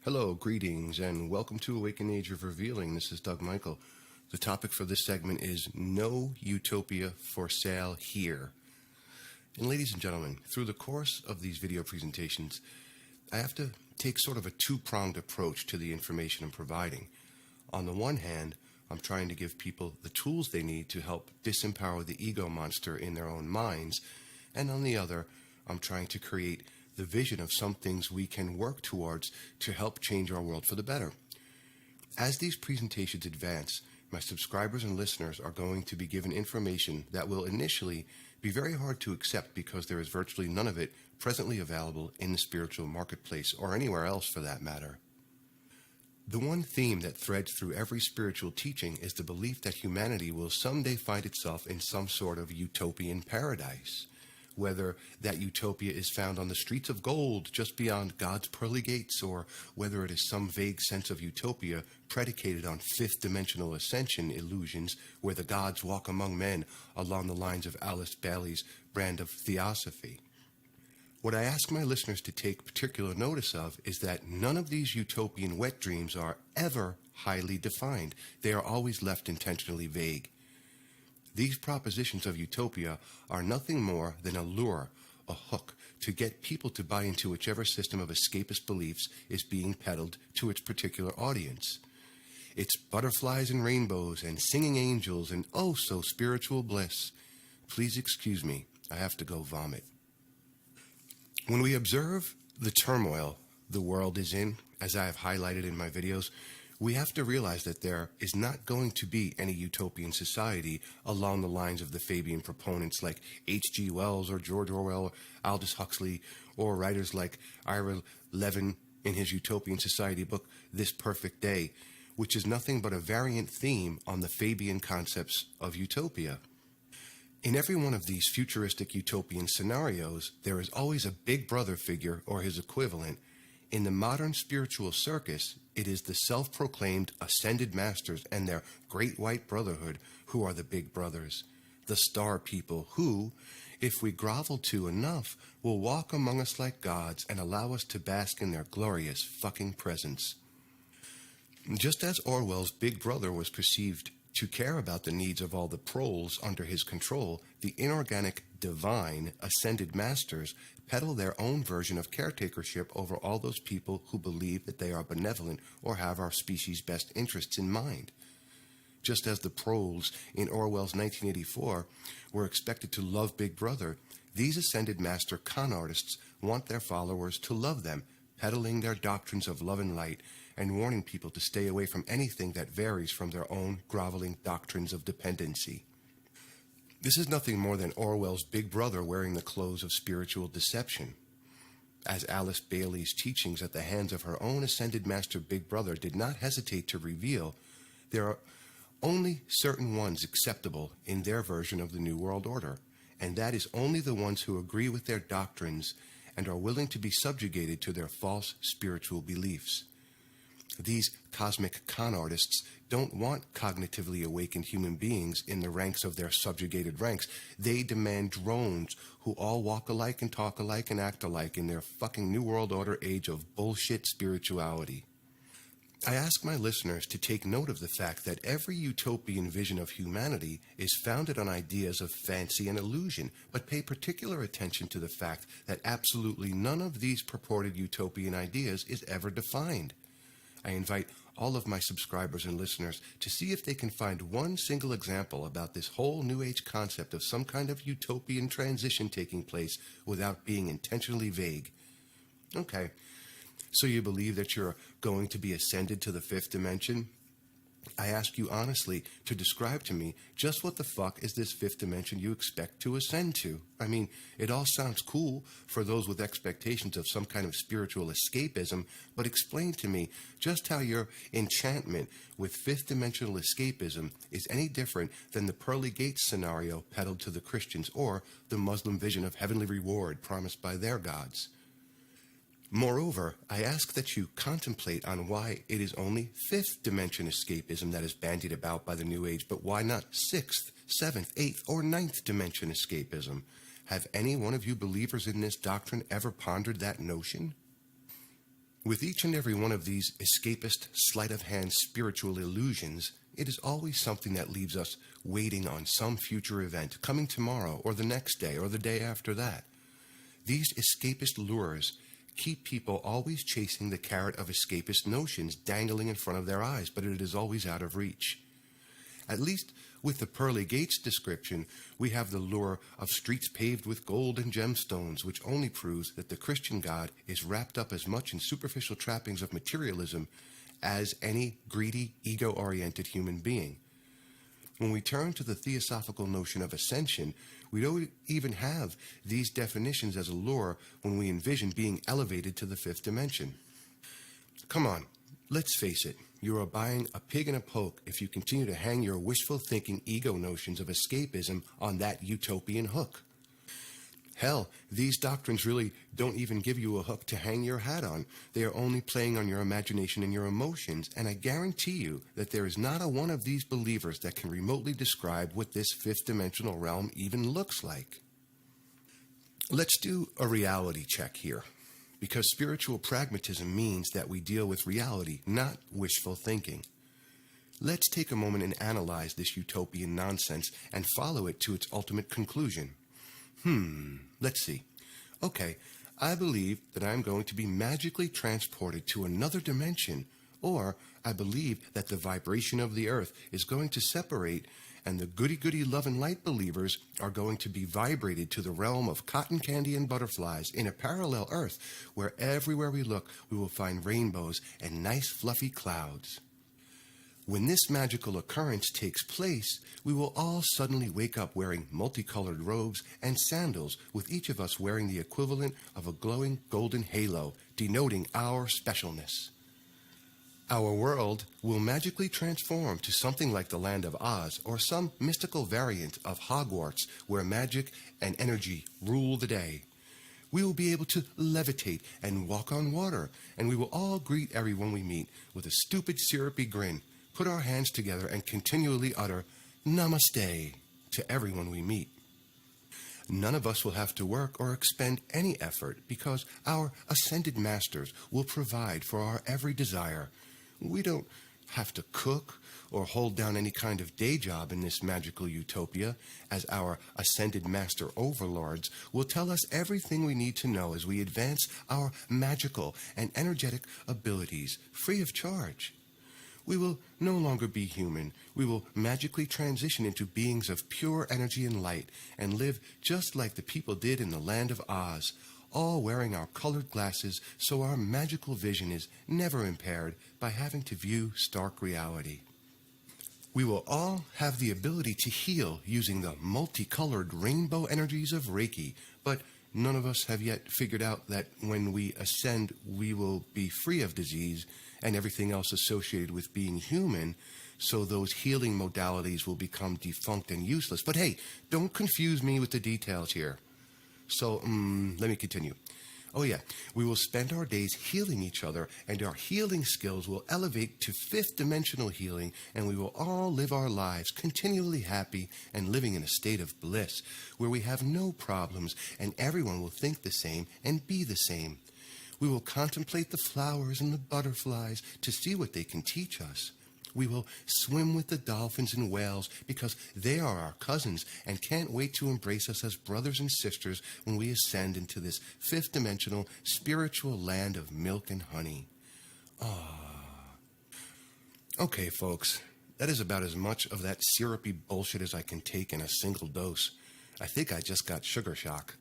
Hello, greetings, and welcome to Awaken Age of Revealing. This is Doug Michael. The topic for this segment is No Utopia for Sale Here. And ladies and gentlemen, through the course of these video presentations, I have to take sort of a two-pronged approach to the information I'm providing. On the one hand, I'm trying to give people the tools they need to help disempower the ego monster in their own minds, and on the other, I'm trying to create the vision of some things we can work towards to help change our world for the better. As these presentations advance, my subscribers and listeners are going to be given information that will initially be very hard to accept because there is virtually none of it presently available in the spiritual marketplace or anywhere else for that matter. The one theme that threads through every spiritual teaching is the belief that humanity will someday find itself in some sort of utopian paradise. Whether that utopia is found on the streets of gold just beyond God's pearly gates, or whether it is some vague sense of utopia predicated on fifth-dimensional ascension illusions where the gods walk among men along the lines of Alice Bailey's brand of theosophy. What I ask my listeners to take particular notice of is that none of these utopian wet dreams are ever highly defined. They are always left intentionally vague. These propositions of utopia are nothing more than a lure, a hook, to get people to buy into whichever system of escapist beliefs is being peddled to its particular audience. It's butterflies and rainbows and singing angels and oh so spiritual bliss. Please excuse me, I have to go vomit. When we observe the turmoil the world is in, as I have highlighted in my videos, we have to realize that there is not going to be any utopian society along the lines of the Fabian proponents like H.G. Wells or George Orwell or Aldous Huxley, or writers like Ira Levin in his Utopian Society book, This Perfect Day, which is nothing but a variant theme on the Fabian concepts of utopia. In every one of these futuristic utopian scenarios, there is always a big brother figure or his equivalent. In the modern spiritual circus, it is the self-proclaimed ascended masters and their great white brotherhood who are the big brothers, the star people who, if we grovel to enough, will walk among us like gods and allow us to bask in their glorious fucking presence. Just as Orwell's big brother was perceived to care about the needs of all the proles under his control, the inorganic divine ascended masters peddle their own version of caretakership over all those people who believe that they are benevolent or have our species' best interests in mind. Just as the proles in Orwell's 1984 were expected to love Big Brother, these ascended master con artists want their followers to love them, peddling their doctrines of love and light and warning people to stay away from anything that varies from their own groveling doctrines of dependency. This is nothing more than Orwell's Big Brother wearing the clothes of spiritual deception. As Alice Bailey's teachings at the hands of her own ascended master Big Brother did not hesitate to reveal, there are only certain ones acceptable in their version of the New World Order, and that is only the ones who agree with their doctrines and are willing to be subjugated to their false spiritual beliefs. These cosmic con artists don't want cognitively awakened human beings in the ranks of their subjugated ranks. They demand drones who all walk alike and talk alike and act alike in their fucking New World Order age of bullshit spirituality. I ask my listeners to take note of the fact that every utopian vision of humanity is founded on ideas of fancy and illusion, but pay particular attention to the fact that absolutely none of these purported utopian ideas is ever defined. I invite all of my subscribers and listeners to see if they can find one single example about this whole New Age concept of some kind of utopian transition taking place without being intentionally vague. Okay, so you believe that you're going to be ascended to the fifth dimension? I ask you honestly to describe to me just what the fuck is this fifth dimension you expect to ascend to. I mean, it all sounds cool for those with expectations of some kind of spiritual escapism, but explain to me just how your enchantment with fifth dimensional escapism is any different than the pearly gates scenario peddled to the Christians or the Muslim vision of heavenly reward promised by their gods. Moreover, I ask that you contemplate on why it is only fifth dimension escapism that is bandied about by the New Age, but why not sixth, seventh, eighth, or ninth dimension escapism? Have any one of you believers in this doctrine ever pondered that notion? With each and every one of these escapist, sleight-of-hand spiritual illusions, it is always something that leaves us waiting on some future event, coming tomorrow, or the next day, or the day after that. These escapist lures keep people always chasing the carrot of escapist notions dangling in front of their eyes, but it is always out of reach. At least with the pearly gates description, we have the lure of streets paved with gold and gemstones, which only proves that the Christian God is wrapped up as much in superficial trappings of materialism as any greedy, ego-oriented human being. When we turn to the theosophical notion of ascension, we don't even have these definitions as a lure when we envision being elevated to the fifth dimension. Come on, let's face it. You are buying a pig in a poke if you continue to hang your wishful thinking ego notions of escapism on that utopian hook. Hell, these doctrines really don't even give you a hook to hang your hat on. They are only playing on your imagination and your emotions, and I guarantee you that there is not a one of these believers that can remotely describe what this fifth dimensional realm even looks like. Let's do a reality check here, because spiritual pragmatism means that we deal with reality, not wishful thinking. Let's take a moment and analyze this utopian nonsense and follow it to its ultimate conclusion. Let's see. Okay, I believe that I'm going to be magically transported to another dimension, or I believe that the vibration of the earth is going to separate, and the goody-goody love and light believers are going to be vibrated to the realm of cotton candy and butterflies in a parallel earth where everywhere we look we will find rainbows and nice fluffy clouds. When this magical occurrence takes place, we will all suddenly wake up wearing multicolored robes and sandals, with each of us wearing the equivalent of a glowing golden halo, denoting our specialness. Our world will magically transform to something like the Land of Oz, or some mystical variant of Hogwarts, where magic and energy rule the day. We will be able to levitate and walk on water, and we will all greet everyone we meet with a stupid syrupy grin, put our hands together, and continually utter Namaste to everyone we meet. None of us will have to work or expend any effort because our ascended masters will provide for our every desire. We don't have to cook or hold down any kind of day job in this magical utopia, as our ascended master overlords will tell us everything we need to know as we advance our magical and energetic abilities free of charge. We will no longer be human. We will magically transition into beings of pure energy and light and live just like the people did in the Land of Oz, all wearing our colored glasses so our magical vision is never impaired by having to view stark reality. We will all have the ability to heal using the multicolored rainbow energies of Reiki, but none of us have yet figured out that when we ascend, we will be free of disease and everything else associated with being human, so those healing modalities will become defunct and useless. But hey, don't confuse me with the details here. So, let me continue. Oh yeah, we will spend our days healing each other, and our healing skills will elevate to fifth dimensional healing, and we will all live our lives continually happy and living in a state of bliss, where we have no problems, and everyone will think the same and be the same. We will contemplate the flowers and the butterflies to see what they can teach us. We will swim with the dolphins and whales because they are our cousins and can't wait to embrace us as brothers and sisters when we ascend into this fifth dimensional spiritual land of milk and honey. Okay, folks, that is about as much of that syrupy bullshit as I can take in a single dose. I think I just got sugar shock.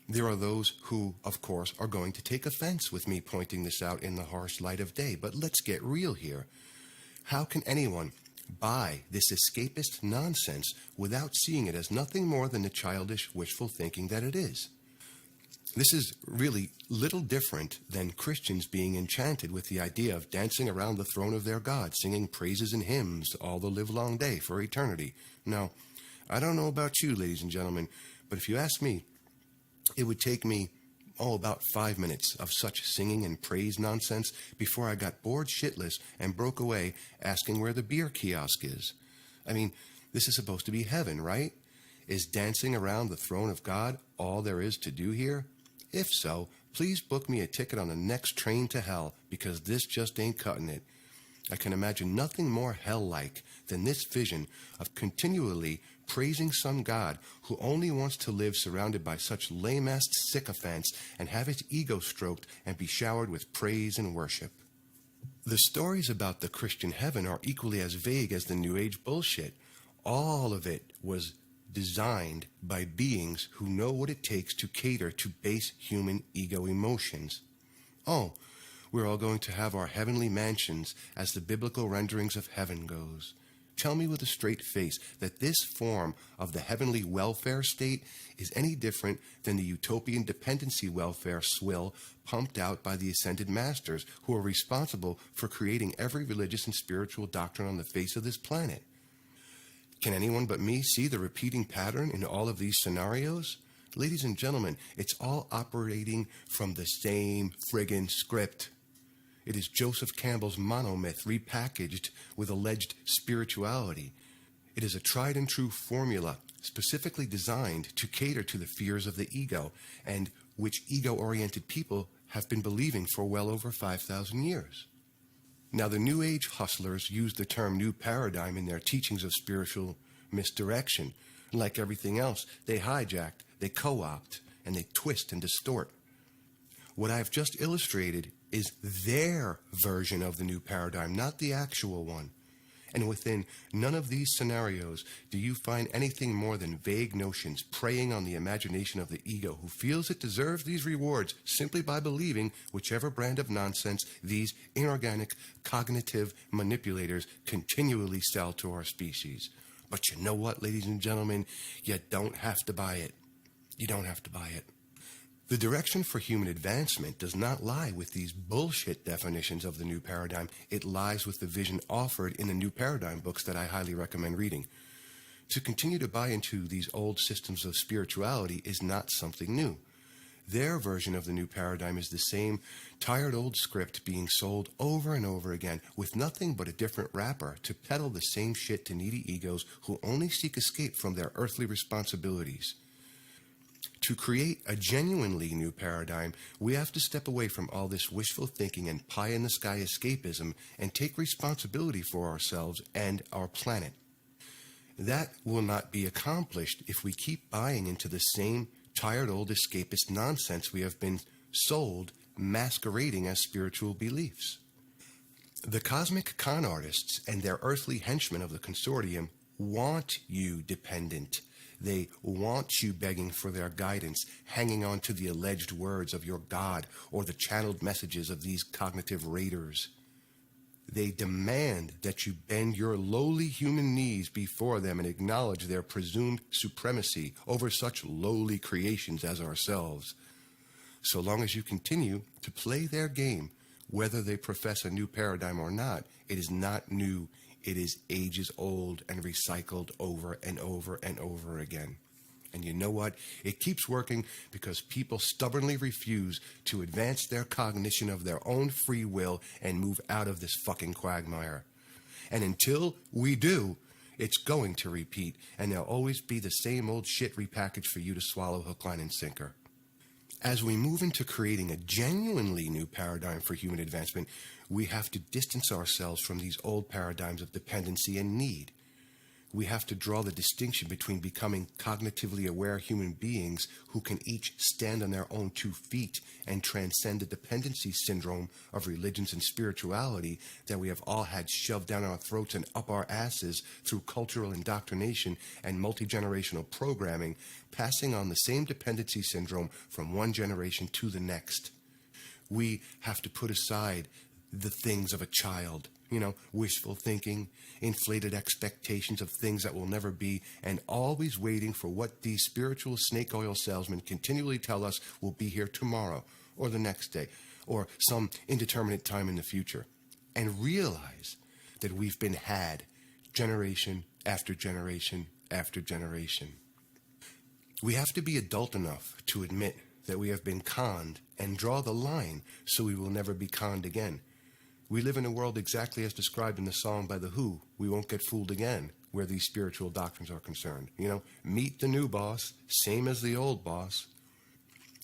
There are those who, of course, are going to take offense with me pointing this out in the harsh light of day, but let's get real here. How can anyone buy this escapist nonsense without seeing it as nothing more than the childish, wishful thinking that it is? This is really little different than Christians being enchanted with the idea of dancing around the throne of their God, singing praises and hymns all the livelong day for eternity. Now, I don't know about you, ladies and gentlemen, but if you ask me, it would take me, about 5 minutes of such singing and praise nonsense before I got bored shitless and broke away asking where the beer kiosk is. I mean, this is supposed to be heaven, right? Is dancing around the throne of God all there is to do here? If so, Please book me a ticket on the next train to hell, because this just ain't cutting it. I can imagine nothing more hell-like than this vision of continually praising some God who only wants to live surrounded by such lame-ass sycophants and have his ego stroked and be showered with praise and worship. The stories about the Christian heaven are equally as vague as the New Age bullshit. All of it was designed by beings who know what it takes to cater to base human ego emotions. Oh, we're all going to have our heavenly mansions as the biblical renderings of heaven goes. Tell me with a straight face that this form of the heavenly welfare state is any different than the utopian dependency welfare swill pumped out by the ascended masters who are responsible for creating every religious and spiritual doctrine on the face of this planet. Can anyone but me see the repeating pattern in all of these scenarios? Ladies and gentlemen, it's all operating from the same friggin' script. It is Joseph Campbell's monomyth repackaged with alleged spirituality. It is a tried and true formula specifically designed to cater to the fears of the ego, and which ego-oriented people have been believing for well over 5,000 years. Now, the New Age hustlers use the term new paradigm in their teachings of spiritual misdirection. Like everything else, they hijack, they co-opt, and they twist and distort. What I've just illustrated is their version of the new paradigm, not the actual one. And within none of these scenarios do you find anything more than vague notions preying on the imagination of the ego, who feels it deserves these rewards simply by believing whichever brand of nonsense these inorganic cognitive manipulators continually sell to our species. But you know what, ladies and gentlemen? You don't have to buy it. You don't have to buy it. The direction for human advancement does not lie with these bullshit definitions of the new paradigm. It lies with the vision offered in the new paradigm books that I highly recommend reading. To continue to buy into these old systems of spirituality is not something new. Their version of the new paradigm is the same tired old script being sold over and over again with nothing but a different wrapper to peddle the same shit to needy egos who only seek escape from their earthly responsibilities. To create a genuinely new paradigm, we have to step away from all this wishful thinking and pie-in-the-sky escapism and take responsibility for ourselves and our planet. That will not be accomplished if we keep buying into the same tired old escapist nonsense we have been sold, masquerading as spiritual beliefs. The cosmic con artists and their earthly henchmen of the consortium want you dependent. They want you begging for their guidance, hanging on to the alleged words of your God or the channeled messages of these cognitive raiders. They demand that you bend your lowly human knees before them and acknowledge their presumed supremacy over such lowly creations as ourselves. So long as you continue to play their game, whether they profess a new paradigm or not, it is not new. It is ages old and recycled over and over and over again. And you know what? It keeps working because people stubbornly refuse to advance their cognition of their own free will and move out of this fucking quagmire. And until we do, it's going to repeat, and there'll always be the same old shit repackaged for you to swallow hook, line, and sinker. As we move into creating a genuinely new paradigm for human advancement, we have to distance ourselves from these old paradigms of dependency and need. We have to draw the distinction between becoming cognitively aware human beings who can each stand on their own 2 feet and transcend the dependency syndrome of religions and spirituality that we have all had shoved down our throats and up our asses through cultural indoctrination and multi-generational programming, passing on the same dependency syndrome from one generation to the next. We have to put aside the things of a child, wishful thinking, inflated expectations of things that will never be, and always waiting for what these spiritual snake oil salesmen continually tell us will be here tomorrow, or the next day, or some indeterminate time in the future. And realize that we've been had generation after generation after generation. We have to be adult enough to admit that we have been conned and draw the line so we will never be conned again. We live in a world exactly as described in the song by The Who, We Won't Get Fooled Again, where these spiritual doctrines are concerned. Meet the new boss, same as the old boss.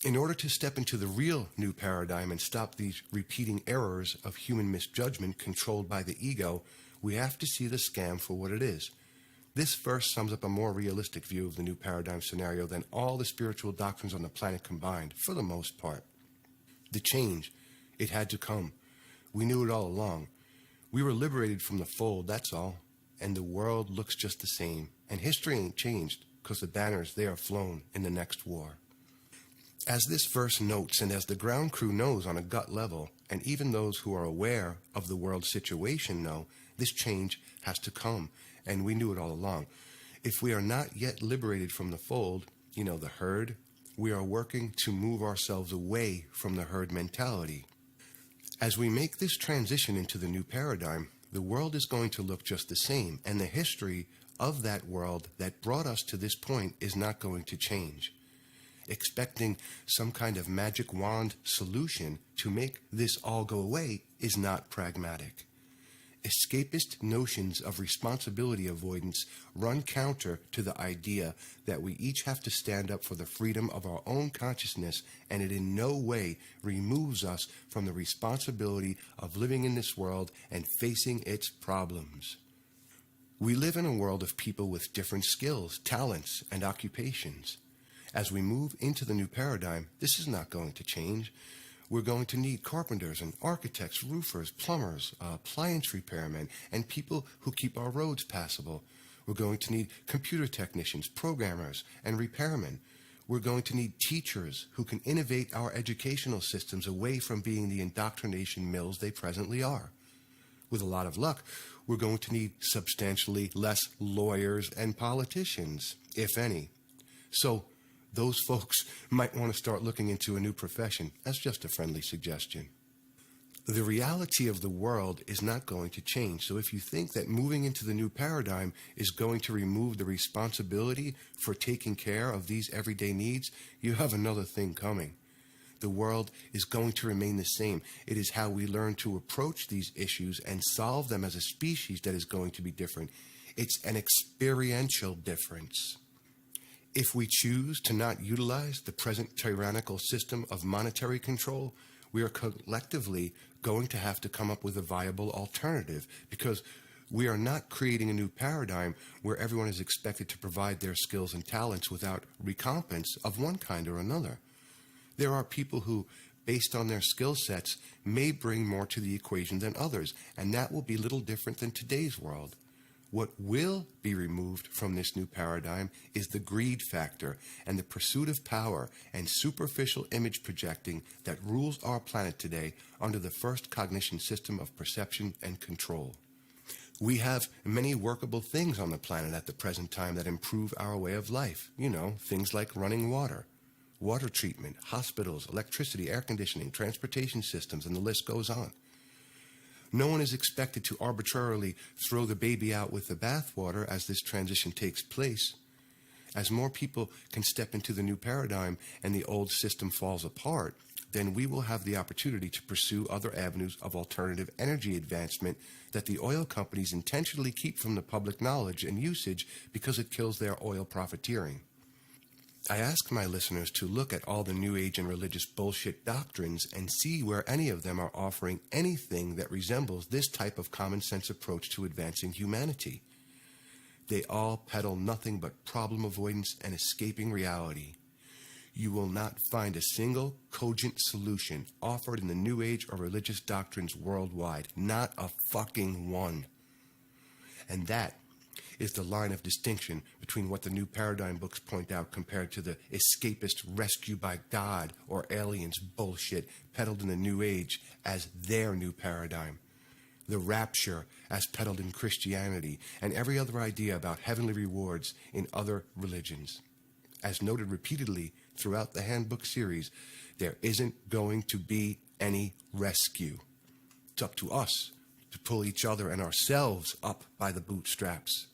In order to step into the real new paradigm and stop these repeating errors of human misjudgment controlled by the ego, we have to see the scam for what it is. This verse sums up a more realistic view of the new paradigm scenario than all the spiritual doctrines on the planet combined, for the most part. The change, it had to come. We knew it all along. We were liberated from the fold, that's all. And the world looks just the same. And history ain't changed, because the banners, they are flown in the next war. As this verse notes, and as the ground crew knows on a gut level, and even those who are aware of the world situation know, this change has to come, and we knew it all along. If we are not yet liberated from the fold, the herd, we are working to move ourselves away from the herd mentality. As we make this transition into the new paradigm, the world is going to look just the same, and the history of that world that brought us to this point is not going to change. Expecting some kind of magic wand solution to make this all go away is not pragmatic. Escapist notions of responsibility avoidance run counter to the idea that we each have to stand up for the freedom of our own consciousness, and it in no way removes us from the responsibility of living in this world and facing its problems. We live in a world of people with different skills, talents, and occupations. As we move into the new paradigm, this is not going to change. We're going to need carpenters and architects, roofers, plumbers, appliance repairmen, and people who keep our roads passable. We're going to need computer technicians, programmers, and repairmen. We're going to need teachers who can innovate our educational systems away from being the indoctrination mills they presently are. With a lot of luck, we're going to need substantially less lawyers and politicians, if any. So, those folks might want to start looking into a new profession. That's just a friendly suggestion. The reality of the world is not going to change. So if you think that moving into the new paradigm is going to remove the responsibility for taking care of these everyday needs, you have another thing coming. The world is going to remain the same. It is how we learn to approach these issues and solve them as a species that is going to be different. It's an experiential difference. If we choose to not utilize the present tyrannical system of monetary control, we are collectively going to have to come up with a viable alternative, because we are not creating a new paradigm where everyone is expected to provide their skills and talents without recompense of one kind or another. There are people who, based on their skill sets, may bring more to the equation than others, and that will be little different than today's world. What will be removed from this new paradigm is the greed factor and the pursuit of power and superficial image projecting that rules our planet today under the first cognition system of perception and control. We have many workable things on the planet at the present time that improve our way of life. Things like running water, water treatment, hospitals, electricity, air conditioning, transportation systems, and the list goes on. No one is expected to arbitrarily throw the baby out with the bathwater as this transition takes place. As more people can step into the new paradigm and the old system falls apart, then we will have the opportunity to pursue other avenues of alternative energy advancement that the oil companies intentionally keep from the public knowledge and usage because it kills their oil profiteering. I ask my listeners to look at all the New Age and religious bullshit doctrines and see where any of them are offering anything that resembles this type of common sense approach to advancing humanity. They all peddle nothing but problem avoidance and escaping reality. You will not find a single cogent solution offered in the New Age or religious doctrines worldwide. Not a fucking one. And that is the line of distinction between what the new paradigm books point out compared to the escapist rescue by God or aliens bullshit peddled in the New Age as their new paradigm. The rapture as peddled in Christianity, and every other idea about heavenly rewards in other religions. As noted repeatedly throughout the handbook series, there isn't going to be any rescue. It's up to us to pull each other and ourselves up by the bootstraps.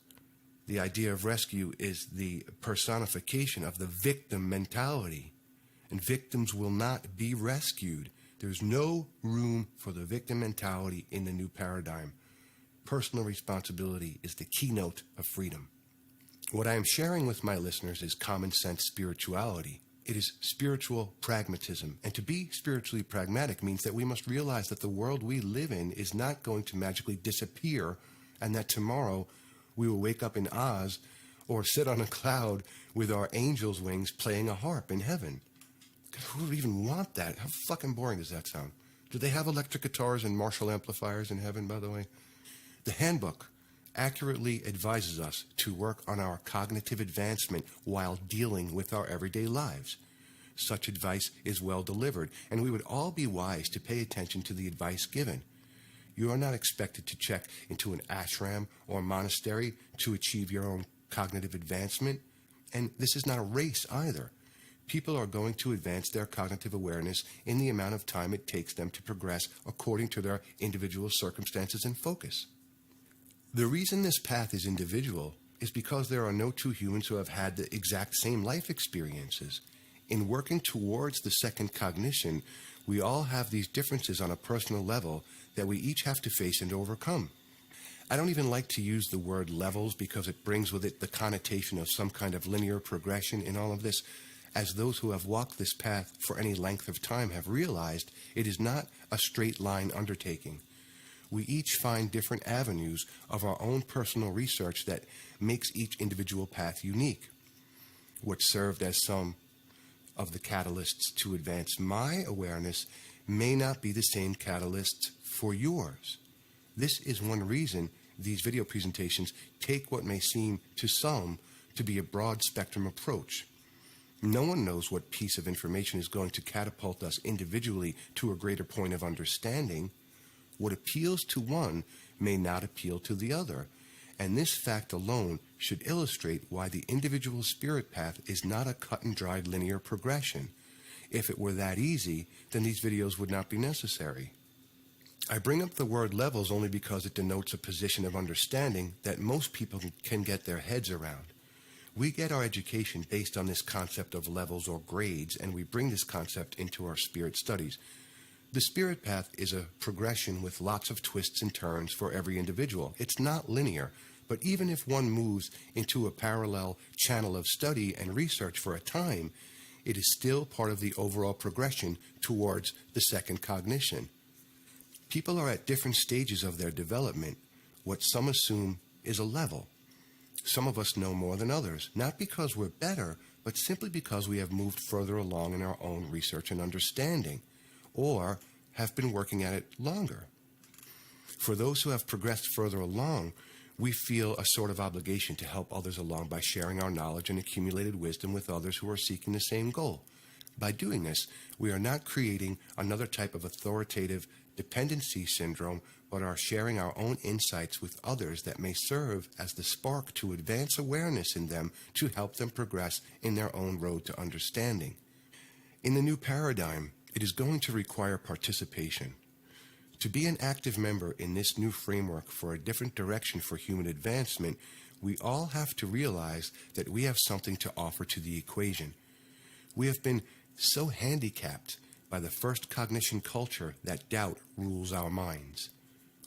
The idea of rescue is the personification of the victim mentality, and victims will not be rescued. There's no room for the victim mentality in the new paradigm. Personal responsibility is the keynote of freedom. What I am sharing with my listeners is common sense spirituality, It is spiritual pragmatism. And to be spiritually pragmatic means that we must realize that the world we live in is not going to magically disappear, and that tomorrow we will wake up in Oz or sit on a cloud with our angel's wings playing a harp in heaven. Who would even want that? How fucking boring does that sound? Do they have electric guitars and Marshall amplifiers in heaven, by the way? The handbook accurately advises us to work on our cognitive advancement while dealing with our everyday lives. Such advice is well delivered, and we would all be wise to pay attention to the advice given. You are not expected to check into an ashram or monastery to achieve your own cognitive advancement, and this is not a race either. People are going to advance their cognitive awareness in the amount of time it takes them to progress according to their individual circumstances and focus. The reason this path is individual is because there are no two humans who have had the exact same life experiences. In working towards the second cognition, we all have these differences on a personal level that we each have to face and overcome. I don't even like to use the word levels because it brings with it the connotation of some kind of linear progression in all of this. As those who have walked this path for any length of time have realized, it is not a straight line undertaking. We each find different avenues of our own personal research that makes each individual path unique. What served as some of the catalysts to advance my awareness may not be the same catalysts for yours. This is one reason these video presentations take what may seem to some to be a broad spectrum approach. No one knows what piece of information is going to catapult us individually to a greater point of understanding. What appeals to one may not appeal to the other, and this fact alone should illustrate why the individual spirit path is not a cut-and-dried linear progression. If it were that easy, then these videos would not be necessary. I bring up the word levels only because it denotes a position of understanding that most people can get their heads around. We get our education based on this concept of levels or grades, and we bring this concept into our spirit studies. The spirit path is a progression with lots of twists and turns for every individual. It's not linear, but even if one moves into a parallel channel of study and research for a time, it is still part of the overall progression towards the second cognition. People are at different stages of their development, what some assume is a level. Some of us know more than others, not because we're better, but simply because we have moved further along in our own research and understanding, or have been working at it longer. For those who have progressed further along, we feel a sort of obligation to help others along by sharing our knowledge and accumulated wisdom with others who are seeking the same goal. By doing this, we are not creating another type of authoritative dependency syndrome, but are sharing our own insights with others that may serve as the spark to advance awareness in them to help them progress in their own road to understanding. In the new paradigm, it is going to require participation. To be an active member in this new framework for a different direction for human advancement, we all have to realize that we have something to offer to the equation. We have been so handicapped by the first cognition culture that doubt rules our minds.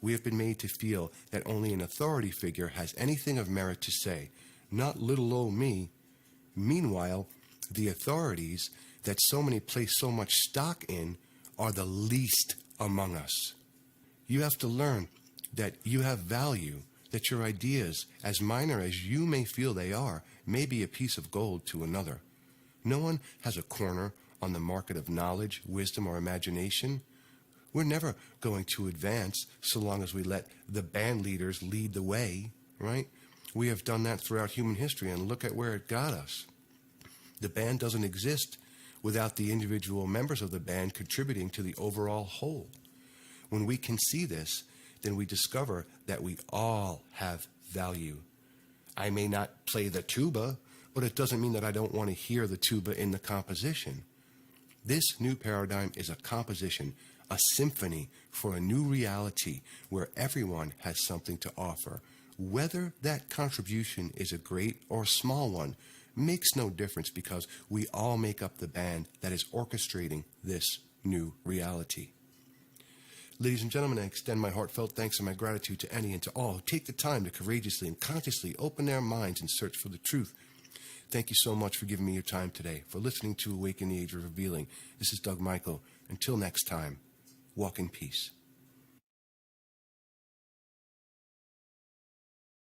We have been made to feel that only an authority figure has anything of merit to say, not little old me. Meanwhile, the authorities that so many place so much stock in are the least among us. You have to learn that you have value, that your ideas, as minor as you may feel they are, may be a piece of gold to another. No one has a corner on the market of knowledge, wisdom, or imagination. We're never going to advance so long as we let the band leaders lead the way, right? We have done that throughout human history, and look at where it got us. The band doesn't exist without the individual members of the band contributing to the overall whole. When we can see this, then we discover that we all have value. I may not play the tuba, but it doesn't mean that I don't want to hear the tuba in the composition. This new paradigm is a composition, a symphony for a new reality where everyone has something to offer. Whether that contribution is a great or small one makes no difference because we all make up the band that is orchestrating this new reality. Ladies and gentlemen, I extend my heartfelt thanks and my gratitude to any and to all who take the time to courageously and consciously open their minds and search for the truth. Thank you so much for giving me your time today, for listening to Awaken the Age of Revealing. This is Doug Michael. Until next time, walk in peace.